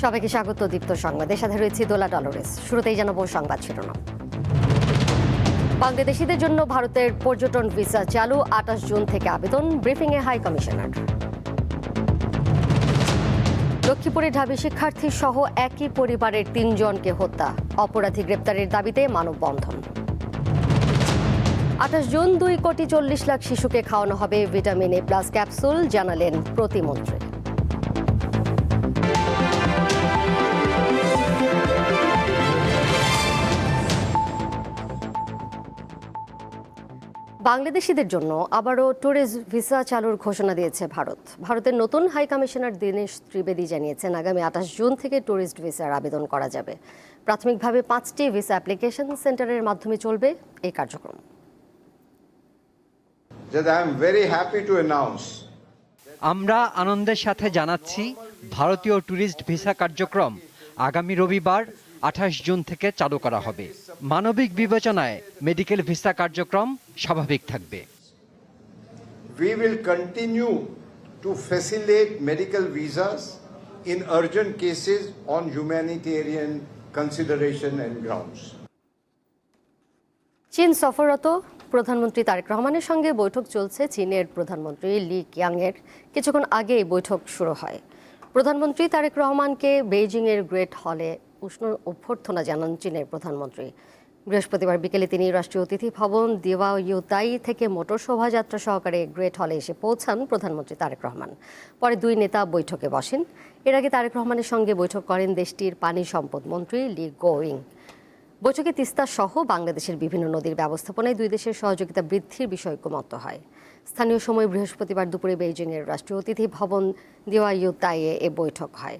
সবাইকে স্বাগত দীপ্ত সংবাদে। সাথে রয়েছে দোলা ডলরেস। শুরুতেই জানাবো সংবাদ শিরোনাম। বাংলাদেশিদের জন্য ভারতের পর্যটন ভিসা চালু, 28 জুন থেকে আবেদন, ব্রিফিংয়ে হাই কমিশনার। লক্ষ্মীপুরে ঢাবি শিক্ষার্থী সহ একই পরিবারের 3 জনকে হত্যা, অপরাধী গ্রেপ্তারের দাবিতে মানববন্ধন। 28 জুন 2,40,00,000 শিশুকে খাওয়ানো হবে ভিটামিন এ প্লাস ক্যাপসুল, জানালেন প্রতিমন্ত্রী। বাংলাদেশিদের জন্য আবারও ট্যুরিস্ট ভিসা চালুর ঘোষণা দিয়েছে ভারত। ভারতের নতুন হাই কমিশনার দীনেশ ত্রিবেদী জানিয়েছেন, আগামী 28 জুন থেকে ট্যুরিস্ট ভিসার আবেদন করা যাবে। প্রাথমিকভাবে 5টি ভিসা অ্যাপ্লিকেশন সেন্টারের মাধ্যমে চলবে এই কার্যক্রম। আমরা আনন্দের সাথে জানাচ্ছি, ভারতীয় ট্যুরিস্ট ভিসা কার্যক্রম আগামী রবিবার 28 জুন থেকে চালু করা হবে। মানবিক বিবেচনায় মেডিকেল ভিসা কার্যক্রম স্বাভাবিক থাকবে। We will continue to facilitate medical visas in urgent cases on humanitarian consideration and grounds. চীন সফররত প্রধানমন্ত্রী তারেক রহমানের সঙ্গে বৈঠক চলছে। চীনের প্রধানমন্ত্রী লি কিয়াংয়ের কিছুক্ষণ আগেই বৈঠক শুরু হয়। প্রধানমন্ত্রী তারেক রহমানকে বেইজিংয়ের গ্রেট হলে উষ্ণ অভ্যর্থনা জানান চীনের প্রধানমন্ত্রী। বৃহস্পতিবার বিকেলে তিনি রাষ্ট্রীয় অতিথি ভবন দিওয়া ইউতাই থেকে মোটর শোভাযাত্রা সহকারে গ্রেট হলে এসে পৌঁছান প্রধানমন্ত্রী তারেক রহমান। পরে দুই নেতা বৈঠকে বসেন। এর আগে তারেক রহমানের সঙ্গে বৈঠক করেন দেশটির পানি সম্পদ মন্ত্রী লি গোয়িং। বৈঠকে তিস্তা সহ বাংলাদেশের বিভিন্ন নদীর ব্যবস্থাপনায় দুই দেশের সহযোগিতা বৃদ্ধির বিষয়ে ঐকমত্য হয়। স্থানীয় সময় বৃহস্পতিবার দুপুরে বেইজিংয়ের রাষ্ট্রীয় অতিথি ভবন দিওয়া ইউতাইয়ে এ বৈঠক হয়।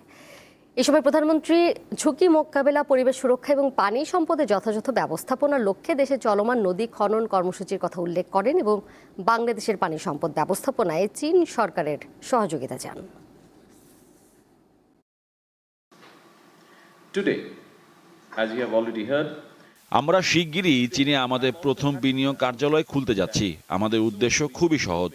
এ সময় প্রধানমন্ত্রী ঝুঁকি মোকাবেলা, পরিবেশ সুরক্ষা এবং পানি সম্পদের যথাযথ ব্যবস্থাপনার লক্ষ্যে দেশে চলমান নদী খনন কর্মসূচির কথা উল্লেখ করেন এবং বাংলাদেশের পানি সম্পদ ব্যবস্থাপনায় চীন সরকারের সহযোগিতা চান। Today, as you have already heard, আমরা শিগগিরই চীনে আমাদের প্রথম বিনিয়োগ কার্যালয় খুলতে যাচ্ছি। আমাদের উদ্দেশ্য খুবই সহজ,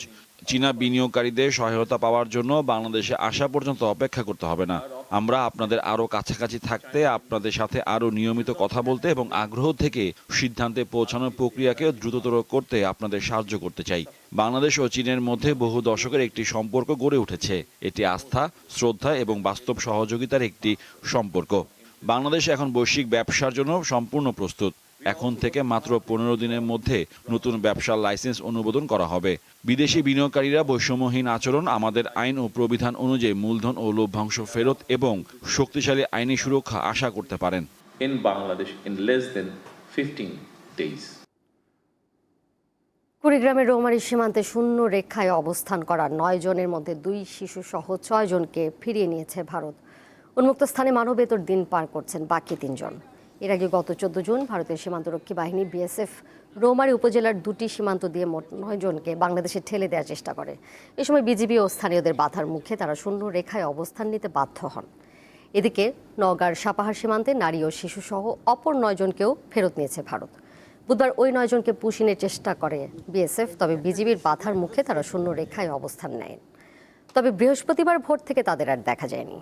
চীনা বিনিয়োগকারীদের সহায়তা পাওয়ার জন্য বাংলাদেশে আসা পর্যন্ত অপেক্ষা করতে হবে না। আমরা আপনাদের আরও কাছাকাছি থাকতে, আপনাদের সাথে আরও নিয়মিত কথা বলতে এবং আগ্রহ থেকে সিদ্ধান্তে পৌঁছানোর প্রক্রিয়াকে দ্রুততর করতে আপনাদের সাহায্য করতে চাই। বাংলাদেশ ও চীনের মধ্যে বহু দশকের একটি সম্পর্ক গড়ে উঠেছে। এটি আস্থা, শ্রদ্ধা এবং বাস্তব সহযোগিতার একটি সম্পর্ক। বাংলাদেশ এখন বৈশ্বিক ব্যবসার জন্য সম্পূর্ণ প্রস্তুত। এখন থেকে মাত্র 15 দিনের মধ্যে নতুন ব্যবসার লাইসেন্স অনুমোদন করা হবে। বিদেশি বিনিয়োগকারীরা বৈষম্যহীন আচরণ, আমাদের আইন ও প্রবিধান অনুযায়ী মূলধন ও লভ্যাংশ ফেরত এবং শক্তিশালী আইনি সুরক্ষা আশা করতে পারেন। in Bangladesh in less than 15 days. কুড়িগ্রামের রৌমারী সীমান্তে শূন্য রেখায় অবস্থান করা 9 জনের মধ্যে 2 শিশু সহ 6 জনকে ফিরিয়ে নিয়েছে ভারত। উন্মুক্ত স্থানে মানবেতর দিন পার করছেন বাকি 3 জন। এর আগে গত 14 জুন ভারতের সীমান্তরক্ষী বাহিনী বিএসএফ রৌমারী উপজেলার 2টি সীমান্ত দিয়ে মোট 9 জনকে বাংলাদেশে ঠেলে দেওয়ার চেষ্টা করে। এ সময় বিজিবি ও স্থানীয়দের বাধার মুখে তারা শূন্য রেখায় অবস্থান নিতে বাধ্য হন। এদিকে নওগাঁর সাপাহার সীমান্তে নারী ও শিশু সহ অপর 9 জনকেও ফেরত নিয়েছে ভারত। বুধবার ওই 9 জনকে পুশিনের চেষ্টা করে বিএসএফ, তবে বিজিবির বাধার মুখে তারা শূন্য রেখায় অবস্থান নেয়। তবে বৃহস্পতিবার ভোর থেকে তাদের আর দেখা যায়নি।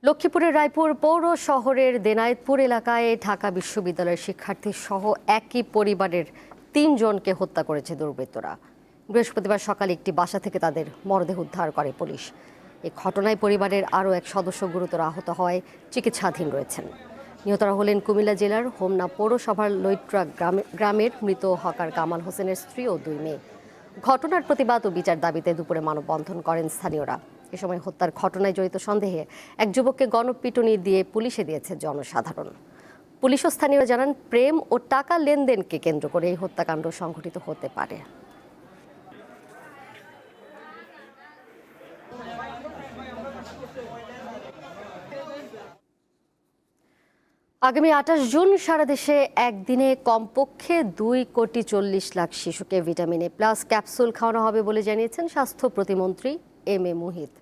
লক্ষ্মীপুরের রায়পুর পৌর শহরের দেনায়েতপুর এলাকায় ঢাকা বিশ্ববিদ্যালয়ের শিক্ষার্থী সহ একই পরিবারের 3 জনকে হত্যা করেছে দুর্বৃত্তরা। বৃহস্পতিবার সকালে একটি বাসা থেকে তাদের মরদেহ উদ্ধার করে পুলিশ। এই ঘটনায় পরিবারের আরও এক সদস্য গুরুতর আহত হওয়ায় চিকিৎসাধীন রয়েছেন। নিহতরা হলেন কুমিল্লা জেলার হোমনা পৌরসভার লৈট্রা গ্রামের মৃত হকার কামাল হোসেনের স্ত্রী ও 2 মেয়ে। ঘটনার প্রতিবাদ ও বিচার দাবিতে দুপুরে মানববন্ধন করেন স্থানীয়রা। এ সময় হত্যার ঘটনায় জড়িত সন্দেহে এক যুবককে গণপিটুনি দিয়ে পুলিশে দিয়েছে জনসাধারণ। পুলিশ ও স্থানীয়রা জানান, প্রেম ও টাকা লেনদেনকে কেন্দ্র করে এই হত্যাকাণ্ড সংঘটিত হতে পারে। আগামী 28 জুন সারা দেশে একদিনে কমপক্ষে 2,40,00,000 শিশুকে ভিটামিন এ প্লাস ক্যাপসুল খাওয়ানো হবে বলে জানিয়েছেন স্বাস্থ্য প্রতিমন্ত্রী এম এ মুহিত।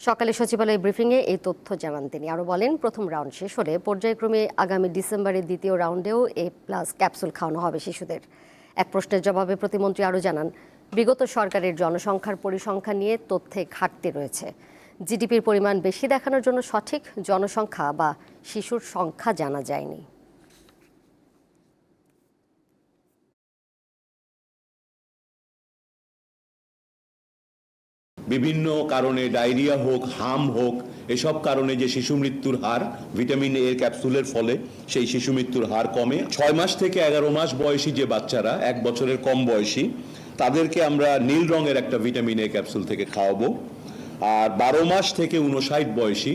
সকালে সচিবালয় ব্রিফিংয়ে এই তথ্য জানান তিনি। আরও বলেন, প্রথম রাউন্ড শেষ হলে পর্যায়ক্রমে আগামী ডিসেম্বরের দ্বিতীয় রাউন্ডেও এ প্লাস ক্যাপসুল খাওয়ানো হবে শিশুদের। এক প্রশ্নের জবাবে প্রতিমন্ত্রী আরও জানান, বিগত সরকারের জনসংখ্যার পরিসংখ্যান নিয়ে তথ্যে ঘাটতি রয়েছে। জিডিপির পরিমাণ বেশি দেখানোর জন্য সঠিক জনসংখ্যা বা শিশুর সংখ্যা জানা যায়নি। বিভিন্ন কারণে ডায়রিয়া হোক, হাম হোক, এসব কারণে যে শিশু মৃত্যুর হার ভিটামিন এ ক্যাপসুলের ফলে সেই শিশু মৃত্যুর হার কমে। 6 মাস থেকে 11 মাস বয়সী যে বাচ্চারা 1 বছরের কম বয়সী তাদেরকে আমরা নীল রঙের একটা ভিটামিন এ ক্যাপসুল থেকে খাওয়াবো। আর 12 মাস থেকে 59 বয়সী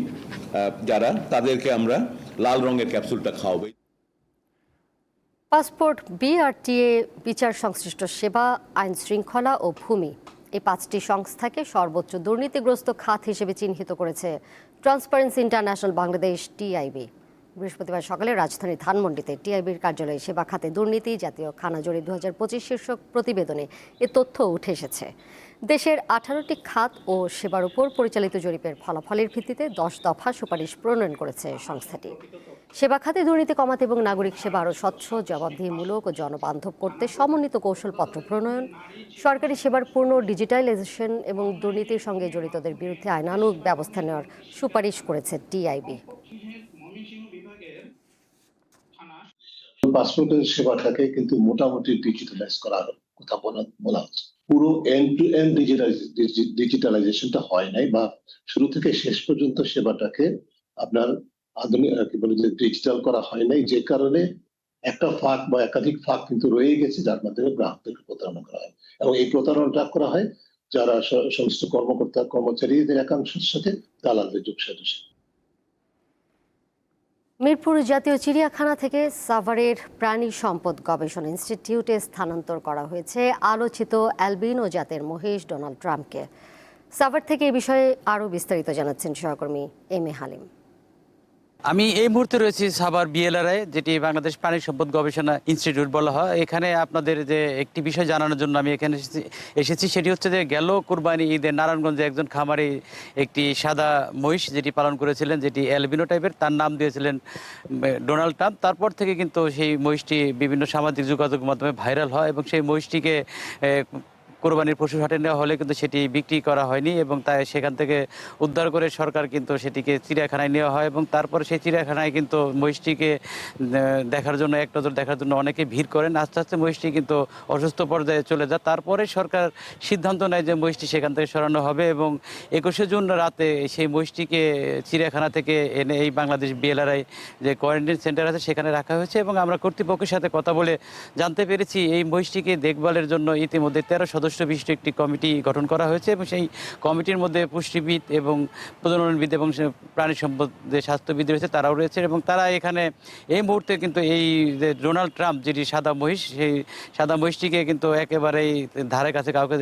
যারা তাদেরকে আমরা লাল রঙের ক্যাপসুলটা খাওয়াবো। পাসপোর্ট, বিআরটিএ, বিচার সংশ্লিষ্ট সেবা, আইন শৃঙ্খলা ও ভূমি, এই 5টি সংস্থাকে সর্বোচ্চ দুর্নীতিগ্রস্ত খাত হিসেবে চিহ্নিত করেছে ট্রান্সপারেন্সি ইন্টারন্যাশনাল বাংলাদেশ টিআইবি। বৃহস্পতিবার সকালে রাজধানীর ধানমন্ডিতে টিআইবির কার্যালয়ে সেবা খাতে দুর্নীতি জাতীয় খানা জরিপ 2025 শীর্ষক প্রতিবেদনে এ তথ্য উঠে এসেছে। দেশের 18টি খাত ও সেবার উপর পরিচালিত জরিপের ফলাফলের ভিত্তিতে 10 দফা সুপারিশ প্রণয়ন করেছে সংস্থাটি। সেবা খাতে দুর্নীতি কমাতে এবং নাগরিক সেবা আরও স্বচ্ছ, জবাবদিহিমূলক ও জনবান্ধব করতে সমন্বিত কৌশলপত্র প্রণয়ন, সরকারি সেবার পূর্ণ ডিজিটালাইজেশন এবং দুর্নীতির সঙ্গে জড়িতদের বিরুদ্ধে আইনানুগ ব্যবস্থা নেওয়ার সুপারিশ করেছে টিআইবি। পাসপোর্টের সেবাটাকে কিন্তু মোটামুটি ডিজিটালাইজ করার কথা বলা হচ্ছে। পুরো এন্ড টু এন্ড ডিজিটালাইজেশনটা হয় নাই, বা শুরু থেকে শেষ পর্যন্ত সেবাটাকে আপনার আধুনিক কি বলে যে ডিজিটাল করা হয় নাই, যে কারণে একটা ফাঁক বা একাধিক ফাঁক কিন্তু রয়ে গেছে, যার মাধ্যমে গ্রাহকদেরকে প্রতারণা করা হয়। এবং এই প্রতারণাটা করা হয় যারা সংশ্লিষ্ট কর্মকর্তা কর্মচারীদের একাংশের সাথে দালালদের যোগসাজশে। মিরপুর জাতীয় চিড়িয়াখানা থেকে সাভারের প্রাণী সম্পদ গবেষণা ইনস্টিটিউটে স্থানান্তর করা হয়েছে আলোচিত অ্যালবিনো জাতের মহিষ ডোনাল্ড ট্রাম্পকে। সাভার থেকে এই বিষয়ে আরও বিস্তারিত জানাচ্ছেন সহকর্মী এম এ হালিম। আমি এই মুহূর্তে রয়েছি সাভার বিএলআরআই, যেটি বাংলাদেশ প্রাণী সম্পদ গবেষণা ইনস্টিটিউট বলা হয়। এখানে আপনাদের যে একটি বিষয় জানানোর জন্য আমি এখানে এসেছি, সেটি হচ্ছে যে গেল কুরবানি ঈদে নারায়ণগঞ্জে একজন খামারি একটি সাদা মহিষ যেটি পালন করেছিলেন, যেটি অ্যালবিনো টাইপের, তার নাম দিয়েছিলেন ডোনাল্ড ট্রাম্প। তারপর থেকে কিন্তু সেই মহিষটি বিভিন্ন সামাজিক যোগাযোগ মাধ্যমে ভাইরাল হয় এবং সেই মহিষটিকে কোরবানির পশু হাটে নেওয়া হলে কিন্তু সেটি বিক্রি করা হয়নি এবং তাই সেখান থেকে উদ্ধার করে সরকার কিন্তু সেটিকে চিড়িয়াখানায় নেওয়া হয় এবং তারপরে সেই চিড়িয়াখানায় কিন্তু মহিষটিকে দেখার জন্য, এক নজর দেখার জন্য অনেকে ভিড় করেন। আস্তে আস্তে মহিষটি কিন্তু অসুস্থ পর্যায়ে চলে যায়। তারপরে সরকার সিদ্ধান্ত নেয় যে মহিষটি সেখান থেকে সরানো হবে এবং 21শে জুন রাতে সেই মহিষটিকে চিড়িয়াখানা থেকে এনে এই বাংলাদেশ বিএলআরআই যে কোয়ারেন্টাইন সেন্টার আছে সেখানে রাখা হয়েছে এবং আমরা কর্তৃপক্ষের সাথে কথা বলে জানতে পেরেছি এই মহিষটিকে দেখভালের জন্য ইতিমধ্যে 13 সদস্য বিশিষ্ট একটি কমিটি গঠন করা হয়েছে এবং সেই কমিটির মধ্যে পুষ্টিবিদ এবং প্রজননবিদ এবং প্রাণী সম্পদের স্বাস্থ্যবিদ রয়েছে, তারাও রয়েছে এবং তারা এখানে এই মুহূর্তে কিন্তু এই যে ডোনাল্ড ট্রাম্প যেটি সাদা মহিষ, সেই সাদা মহিষটিকে কিন্তু একেবারেই ধারে কাছে কাউকে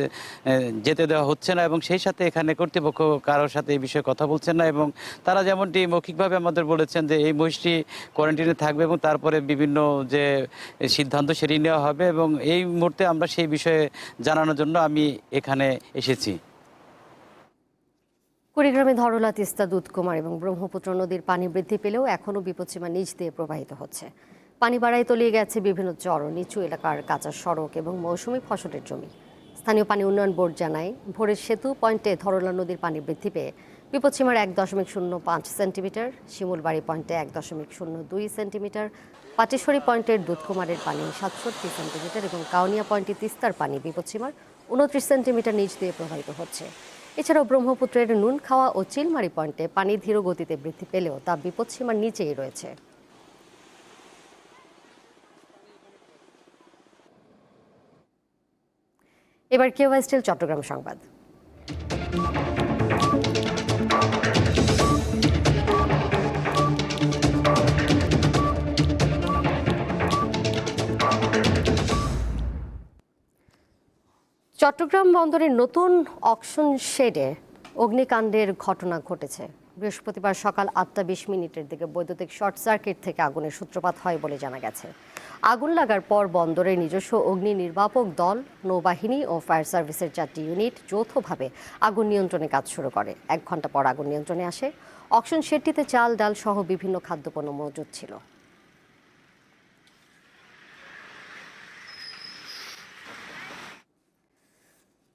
যেতে দেওয়া হচ্ছে না এবং সেই সাথে এখানে কর্তৃপক্ষ কারোর সাথে এই বিষয়ে কথা বলছেন না এবং তারা যেমনটি মৌখিকভাবে আমাদের বলেছেন যে এই মহিষটি কোয়ারেন্টাইনে থাকবে এবং তারপরে বিভিন্ন যে সিদ্ধান্ত সেটি নেওয়া হবে এবং এই মুহূর্তে আমরা সেই বিষয়ে জানানোর জন্য আমি এখানে এসেছি। কুড়িগ্রামে ধরলা, তিস্তা, দুধকুমার এবং ব্রহ্মপুত্র নদীর পানি বৃদ্ধি পেলেও এখনও বিপদসীমা নিচ দিয়ে প্রবাহিত হচ্ছে। পানি বাড়ায় তলিয়ে গেছে বিভিন্ন চর, নিচু এলাকার কাঁচা সড়ক এবং মৌসুমি ফসলের জমি। স্থানীয় পানি উন্নয়ন বোর্ড জানায়, ভোরের সেতু পয়েন্টে ধরলা নদীর পানি বৃদ্ধি পেয়ে বিপদসীমার 1.05 সেন্টিমিটার, শিমুলবাড়ি পয়েন্টে 1.02 সেন্টিমিটার, পাটেশ্বরী পয়েন্টের দুধকুমারের পানি 67 সেন্টিমিটার এবং কাউনিয়া পয়েন্টে তিস্তার পানি বিপদসীমার 29 সেন্টিমিটার নিচ দিয়ে প্রবাহিত হচ্ছে। এছাড়াও ব্রহ্মপুত্রের নুনখাওয়া ও চিলমারি পয়েন্টে পানি ধীর গতিতে বৃদ্ধি পেলেও তা বিপদসীমার নিচেই রয়েছে। এবার কেওয়াই স্টিল চট্টগ্রাম সংবাদ। চট্টগ্রাম বন্দরের নতুন অকশন শেডে অগ্নিকাণ্ডের ঘটনা ঘটেছে। বৃহস্পতিবার সকাল 8:20 দিকে বৈদ্যুতিক শর্ট সার্কিট থেকে আগুনের সূত্রপাত হয় বলে জানা গেছে। আগুন লাগার পর বন্দরের নিজস্ব অগ্নি নির্বাপক দল, নৌবাহিনী ও ফায়ার সার্ভিসের 4টি ইউনিট যৌথভাবে আগুন নিয়ন্ত্রণে কাজ শুরু করে। 1 ঘন্টা পর আগুন নিয়ন্ত্রণে আসে। অকশন শেডটিতে চাল, ডাল সহ বিভিন্ন খাদ্যপণ্য মজুদ ছিল।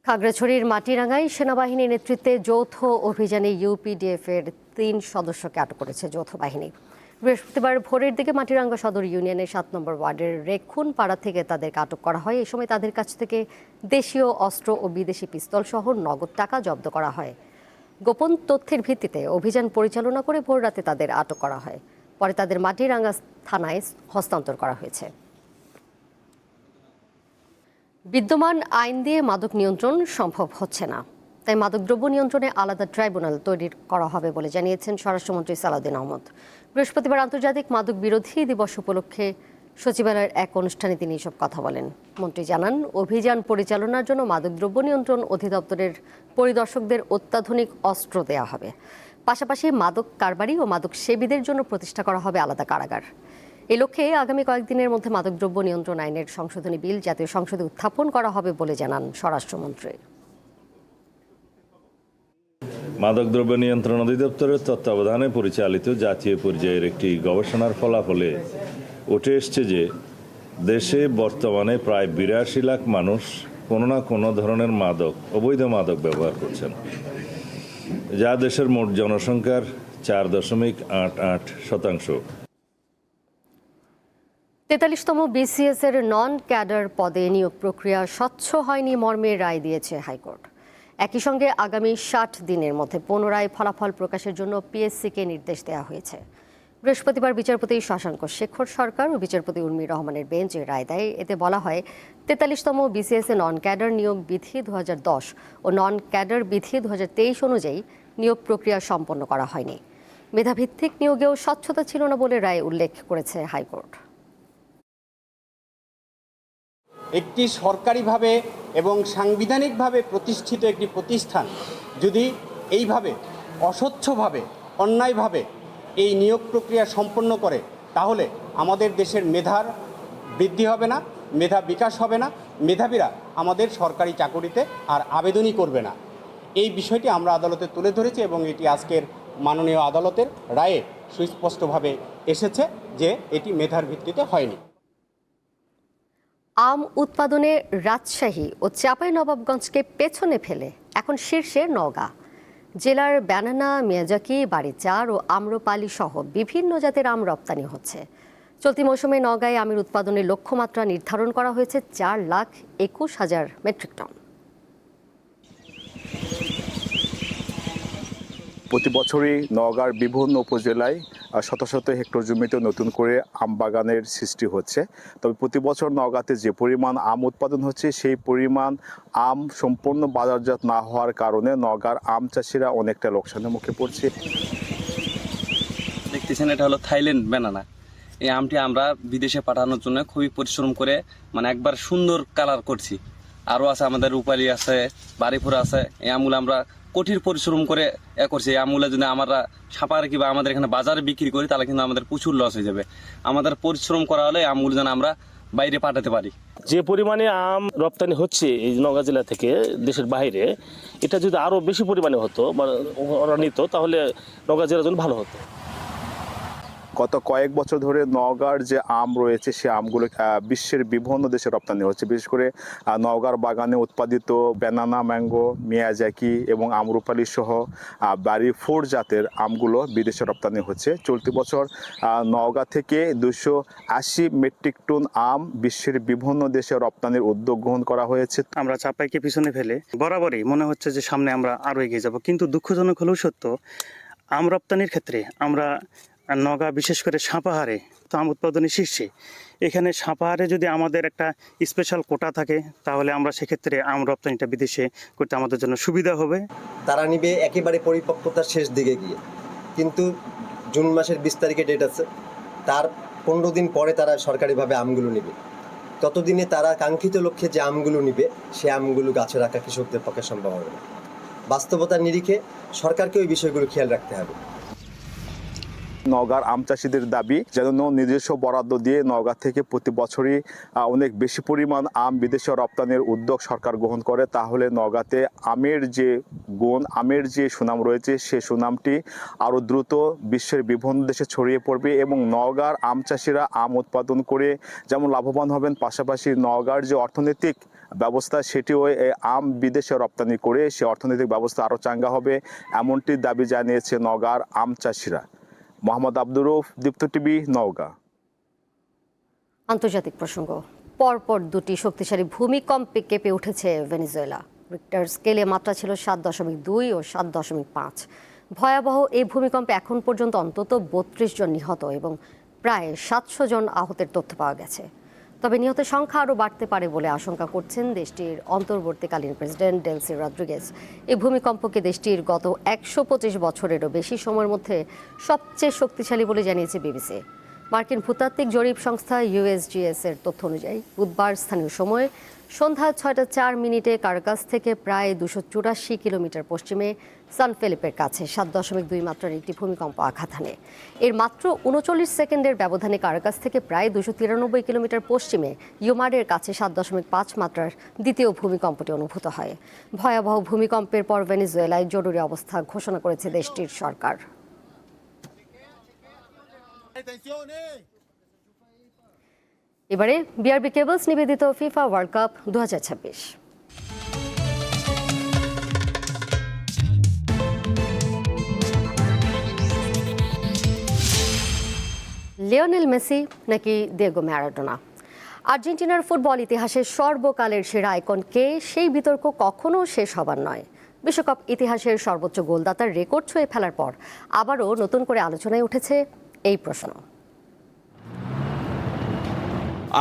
খাগড়াছড়ির মাটিরাঙ্গায় সেনাবাহিনীর নেতৃত্বে যৌথ অভিযানে ইউপিডিএফের 3 সদস্যকে আটক করেছে যৌথ বাহিনী। বৃহস্পতিবার ভোরের দিকে মাটিরাঙ্গা সদর ইউনিয়নের 7 নম্বর ওয়ার্ডের রেখুন পাড়া থেকে তাদেরকে আটক করা হয়। এই সময় তাদের কাছ থেকে দেশীয় অস্ত্র ও বিদেশি পিস্তল সহ নগদ টাকা জব্দ করা হয়। গোপন তথ্যের ভিত্তিতে অভিযান পরিচালনা করে ভোররাতে তাদের আটক করা হয়। পরে তাদের মাটিরাঙ্গা থানায় হস্তান্তর করা হয়েছে। বিদ্যমান আইন দিয়ে মাদক নিয়ন্ত্রণ সম্ভব হচ্ছে না, তাই মাদকদ্রব্য নিয়ন্ত্রণে আলাদা ট্রাইব্যুনাল তৈরি করা হবে বলে জানিয়েছেন স্বরাষ্ট্রমন্ত্রী সালাউদ্দিন আহমদ। বৃহস্পতিবার আন্তর্জাতিক মাদক বিরোধী দিবস উপলক্ষে সচিবালয়ের এক অনুষ্ঠানে তিনি এসব কথা বলেন। মন্ত্রী জানান, অভিযান পরিচালনার জন্য মাদকদ্রব্য নিয়ন্ত্রণ অধিদপ্তরের পরিদর্শকদের অত্যাধুনিক অস্ত্র দেওয়া হবে। পাশাপাশি মাদক কারবারি ও মাদক সেবীদের জন্য প্রতিষ্ঠা করা হবে আলাদা কারাগার। এই লক্ষ্যে আগামী কয়েকদিনের মধ্যে মাদকদ্রব্য নিয়ন্ত্রণ আইনের সংশোধনী বিল জাতীয় সংসদে উত্থাপন করা হবে বলে জানান স্বরাষ্ট্রমন্ত্রী। মাদকদ্রব্য নিয়ন্ত্রণ অধিদপ্তরের তত্ত্বাবধানে পরিচালিত জাতীয় পর্যায়ের একটি গবেষণার ফলাফলে উঠে এসছে যে দেশে বর্তমানে প্রায় 82 লাখ মানুষ কোনো না কোনো ধরনের অবৈধ মাদক ব্যবহার করছেন, যা দেশের মোট জনসংখ্যার 4.88%। 43তম বিসিএস এর নন ক্যাডার পদে নিয়োগ প্রক্রিয়া স্বচ্ছ হয়নি মর্মে রায় দিয়েছে হাইকোর্ট। একই সঙ্গে আগামী 60 দিনের মধ্যে পুনরায় ফলাফল প্রকাশের জন্য পিএসসিকে নির্দেশ দেওয়া হয়েছে। বৃহস্পতিবার বিচারপতি শশাঙ্ক শেখর সরকার ও বিচারপতি উর্মি রহমানের বেঞ্চ রায় দেয়। এতে বলা হয়, 43তম বিসিএস এ নন ক্যাডার নিয়োগ বিধি 2010 ও নন ক্যাডার বিধি 2023 অনুযায়ী নিয়োগ প্রক্রিয়া সম্পন্ন করা হয়নি। মেধাভিত্তিক নিয়োগেও স্বচ্ছতা ছিল না বলে রায় উল্লেখ করেছে হাইকোর্ট। একটি সরকারিভাবে এবং সাংবিধানিকভাবে প্রতিষ্ঠিত একটি প্রতিষ্ঠান যদি এইভাবে অস্বচ্ছভাবে অন্যায়ভাবে এই নিয়োগ প্রক্রিয়া সম্পন্ন করে, তাহলে আমাদের দেশের মেধার বৃদ্ধি হবে না, মেধা বিকাশ হবে না, মেধাবীরা আমাদের সরকারি চাকরিতে আর আবেদনই করবে না। এই বিষয়টি আমরা আদালতে তুলে ধরেছি এবং এটি আজকের মাননীয় আদালতের রায়ে সুস্পষ্টভাবে এসেছে যে এটি মেধার ভিত্তিতে হয়নি। আম উৎপাদনে রাজশাহী ও চাঁপাইনবাবগঞ্জকে পেছনে ফেলে এখন শীর্ষে নওগাঁ। জেলার ব্যানানা, মিয়াজাকি, বাড়িচার ও আম্রপালি সহ বিভিন্ন জাতের আম রপ্তানি হচ্ছে। চলতি মৌসুমে নওগাঁয় আমের উৎপাদনের লক্ষ্যমাত্রা নির্ধারণ করা হয়েছে 4,21,000 মেট্রিক টন। প্রতি বছরই নওগাঁর বিভিন্ন উপজেলায় শত শত হেক্টর জমিতে নতুন করে আম বাগানের সৃষ্টি হচ্ছে। তবে প্রতি বছর নওগাঁতে যে পরিমাণ আম উৎপাদন হচ্ছে, সেই পরিমাণ আম সম্পূর্ণ বাজারজাত না হওয়ার কারণে নওগাঁর আম চাষিরা অনেকটা লোকসানের মুখে পড়ছে। দেখতেছেন, এটা হলো থাইল্যান্ড ব্যানানা। এই আমটি আমরা বিদেশে পাঠানোর জন্য খুবই পরিশ্রম করে একবার সুন্দর কালার করছি। আরও আছে, আমাদের রূপালী আছে, বাড়িপুর আছে। এই আমগুলো আমরা কঠিন পরিশ্রম করে করছি। এই আমগুলো যদি আমরা ছাপারে কিংবা আমাদের এখানে বাজারে বিক্রি করি, তাহলে কিন্তু আমাদের প্রচুর লস হয়ে যাবে। আমাদের পরিশ্রম করা হলে আমগুলো যেন আমরা বাইরে পাঠাতে পারি। যে পরিমাণে আম রপ্তানি হচ্ছে এই নওগাঁ জেলা থেকে দেশের বাইরে, এটা যদি আরও বেশি পরিমাণে হতো বা ওরা নিত, তাহলে নওগাঁ জেলার জন্য ভালো হতো। গত কয়েক বছর ধরে নওগাঁর যে আম রয়েছে, সে আমগুলো বিশ্বের বিভিন্ন দেশে রপ্তানি হচ্ছে। বিশেষ করে নওগাঁর বাগানে উৎপাদিত ব্যানানা, ম্যাঙ্গো, মিয়াজাকি এবং আম্রপালি সহ বাড়ি 4 জাতের আমগুলো বিদেশে রপ্তানি হচ্ছে। চলতি বছর নওগাঁ থেকে 280 মেট্রিক টন আম বিশ্বের বিভিন্ন দেশে রপ্তানির উদ্যোগ গ্রহণ করা হয়েছে। আমরা চাপাইকে পিছনে ফেলে বরাবরই মনে হচ্ছে যে সামনে আমরা আরও এগিয়ে যাব, কিন্তু দুঃখজনক হলেও সত্য, আম রপ্তানির ক্ষেত্রে আমরা নওগাঁ, বিশেষ করে সাপাহারে তো আম উৎপাদনের শীর্ষে। এখানে সাপাহারে যদি আমাদের একটা স্পেশাল কোটা থাকে, তাহলে আমরা সেক্ষেত্রে আম রপ্তানিটা বিদেশে করতে আমাদের জন্য সুবিধা হবে। তারা নিবে একেবারে পরিপক্কতার শেষ দিকে গিয়ে, কিন্তু জুন মাসের 20 তারিখে ডেট আছে, তার 15 দিন পরে তারা সরকারিভাবে আমগুলো নিবে। ততদিনে তারা কাঙ্ক্ষিত লক্ষ্যে যে আমগুলো নিবে, সে আমগুলো গাছে রাখা কৃষকদের পক্ষে সম্ভব হবে না। বাস্তবতার নিরিখে সরকারকে ওই বিষয়গুলো খেয়াল রাখতে হবে। নওগাঁর আম চাষিদের দাবি যেন নিজস্ব বরাদ্দ দিয়ে নওগাঁ থেকে প্রতি বছরই অনেক বেশি পরিমাণ আম বিদেশে রপ্তানির উদ্যোগ সরকার গ্রহণ করে, তাহলে নওগাঁতে আমের যে গুণ, আমের যে সুনাম রয়েছে সে সুনামটি আরও দ্রুত বিশ্বের বিভিন্ন দেশে ছড়িয়ে পড়বে এবং নওগাঁর আম চাষিরা আম উৎপাদন করে যেমন লাভবান হবেন, পাশাপাশি নওগাঁর যে অর্থনৈতিক ব্যবস্থা সেটিও আম বিদেশে রপ্তানি করে সে অর্থনৈতিক ব্যবস্থা আরও চাঙ্গা হবে, এমনটি দাবি জানিয়েছে নওগাঁর আম চাষিরা। মোহাম্মদ আব্দুর রউফ, দীপ্ত টিভি, নওগাঁ। আন্তর্জাতিক প্রসঙ্গ, পরপর দুটি শক্তিশালী ভূমিকম্পে কেঁপে উঠেছে ভেনেজুয়েলা। রিক্টার স্কেলে মাত্রা ছিল 7.2 ও 7.5। ভয়াবহ এই ভূমিকম্পে এখন পর্যন্ত অন্তত 32 জন নিহত এবং প্রায় 700 জন আহতের তথ্য পাওয়া গেছে। তবে নিহতের সংখ্যা আরও বাড়তে পারে বলে আশঙ্কা করছেন দেশটির অন্তর্বর্তীকালীন প্রেসিডেন্ট ডেলসি রদ্রিগেজ। এই ভূমিকম্পকে দেশটির গত 125 বছরেরও বেশি সময়ের মধ্যে সবচেয়ে শক্তিশালী বলে জানিয়েছে বিবিসি। মার্কিন ভূতাত্ত্বিক জরিপ সংস্থা USGS এর তথ্য অনুযায়ী বুধবার স্থানীয় সময় সন্ধ্যা 6:04 কারাকাস থেকে প্রায় 284 কিলোমিটার পশ্চিমে সান ফেলিপের কাছে 7.2 মাত্রার একটি ভূমিকম্প আঘাত হানে। এর মাত্র 39 সেকেন্ডের ব্যবধানে কারাকাস থেকে প্রায় 293 কিলোমিটার পশ্চিমে ইউমারের কাছে 7.5 মাত্রার দ্বিতীয় ভূমিকম্পটি অনুভূত হয়। ভয়াবহ ভূমিকম্পের পর ভেনেজুয়েলায় জরুরি অবস্থা ঘোষণা করেছে দেশটির সরকার। এবারে বিআরবি কেবলস নিবেদিত FIFA world cup 2026। Lionel Messi নাকি দিয়েগো ম্যারাডোনা? আর্জেন্টিনার ফুটবল ইতিহাসের সর্বকালের সেরা আইকন কে, সেই বিতর্ক কখনো শেষ হবার নয়। বিশ্বকাপ ইতিহাসের সর্বোচ্চ গোলদাতার রেকর্ড ছুঁয়ে ফেলার পর আবারও নতুন করে আলোচনায় উঠেছে এই প্রশ্ন।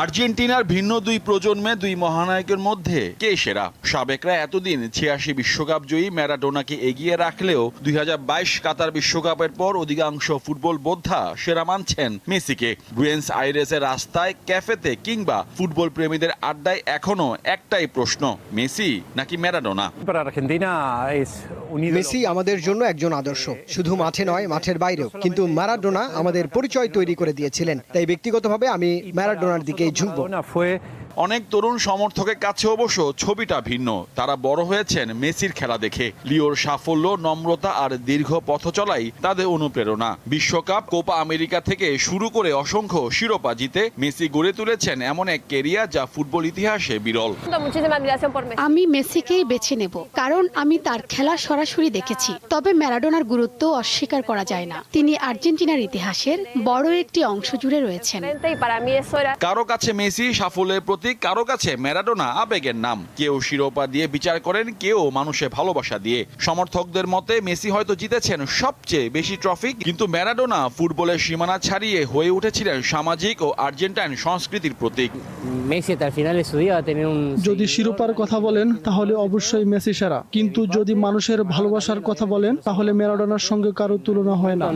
আর্জেন্টিনার ভিন্ন দুই প্রজন্মে দুই মহানায়কের মধ্যে কে সেরা? সাবেকরা এতদিন 86 বিশ্বকাপ জয়ী ম্যারাডোনাকে এগিয়ে রাখলেও 2022 কাতার বিশ্বকাপের পর অধিকাংশ ফুটবল বোদ্ধা সেরা মানছেন মেসিকে। বুয়েন্স আইরেসের রাস্তায়, ক্যাফেতে কিংবা ফুটবল প্রেমীদের আড্ডায় এখনো একটাই প্রশ্ন, মেসি নাকি ম্যারাডোনা? মেসি আমাদের জন্য একজন আদর্শ, শুধু মাঠে নয় মাঠের বাইরেও, কিন্তু ম্যারাডোনা আমাদের পরিচয় তৈরি করে দিয়েছিলেন, তাই ব্যক্তিগতভাবে আমি ম্যারাডোনার দিকে ঝুঁকব। অনেক তরুণ সমর্থকের কাছে অবশ্য ছবিটা ভিন্ন। তারা বড় হয়েছেন মেসির খেলা দেখে। লিওর সাফল্য, নম্রতা আর দীর্ঘ পথ চলাই তাদের অনুপ্রেরণা। বিশ্বকাপ, কোপা আমেরিকা থেকে শুরু করে অসংখ্য শিরোপা জিতে মেসি গড়ে তুলেছেন এমন এক ক্যারিয়ার যা ফুটবল ইতিহাসে বিরল। আমি মেসিকেই বেছে নেব, কারণ আমি তার খেলা সরাসরি দেখেছি। তবে ম্যারাডোনার গুরুত্ব অস্বীকার করা যায় না। তিনি আর্জেন্টিনার ইতিহাসের বড় একটি অংশ জুড়ে রয়েছেন। কারো কাছে মেসি সাফল্যের প্রতীক, কারো কাছে ম্যারাডোনা আবেগের নাম। কেউ শিরোপা দিয়ে বিচার করেন, কেউ মানুষের ভালোবাসা দিয়ে। সমর্থকদের মতে মেসি হয়তো জিতেছেন সবচেয়ে বেশি ট্রফি, কিন্তু ম্যারাডোনা ফুটবলের সীমানা ছাড়িয়ে হয়ে উঠেছিলেন সামাজিক ও আর্জেন্টাইন সংস্কৃতির প্রতীক। যদি শিরোপার কথা বলেন তাহলে অবশ্যই মেসি সেরা, কিন্তু যদি মানুষের ভালোবাসার কথা বলেন তাহলে ম্যারাডোনার সঙ্গে কারো তুলনা হয় না।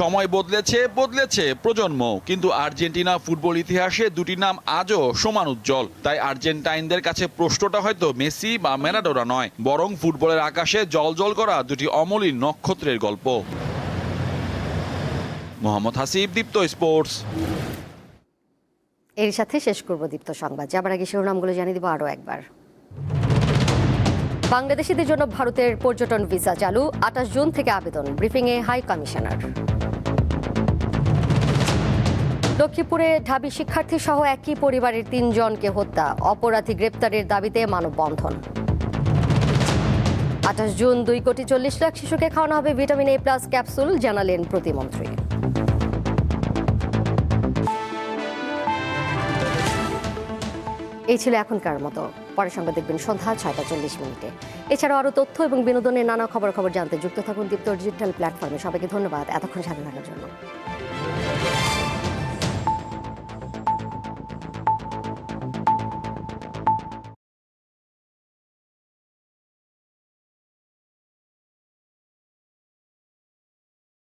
সময় বদলেছে প্রজন্ম, কিন্তু আর্জেন্টিনা ফুটবল ইতিহাসে দুটি নাম আজও সমান উজ্জ্বল। তাই আর্জেন্টাইনদের কাছে প্রশ্নটা হয়তো মেসি বা ম্যারাডোনা নয়, বরং ফুটবলের আকাশে জ্বলজ্বল করা দুটি অমলিন নক্ষত্রের গল্প। মোহাম্মদ হাসিব, দীপ্ত স্পোর্টস। এর সাথে শেষ করব দীপ্ত সংবাদ। যাবার আগে শিরোনামগুলো জানিয়ে দেব আরও একবার। বাংলাদেশিদের জন্য ভারতের পর্যটন ভিসা চালু, 28 জুন থেকে আবেদন, ব্রিফিংয়ে হাই কমিশনার। লক্ষ্মীপুরে ঢাবি শিক্ষার্থী সহ একই পরিবারের 3 জনকে হত্যা, অপরাধী গ্রেপ্তারের দাবিতে মানববন্ধন। 28 জুন 2,40,00,000 শিশুকে খাওয়ানো হবে ভিটামিন A+ ক্যাপসুল, জানালেন প্রতিমন্ত্রী। এই ছিল এখনকার মতো। পরের সংবাদ দেখবেন সন্ধ্যা 6:40। এছাড়াও আরও তথ্য এবং বিনোদনের নানা খবর জানতে যুক্ত থাকুন দীপ্ত ডিজিটাল প্ল্যাটফর্মে। সবাইকে ধন্যবাদ এতক্ষণ সাথে থাকার জন্য।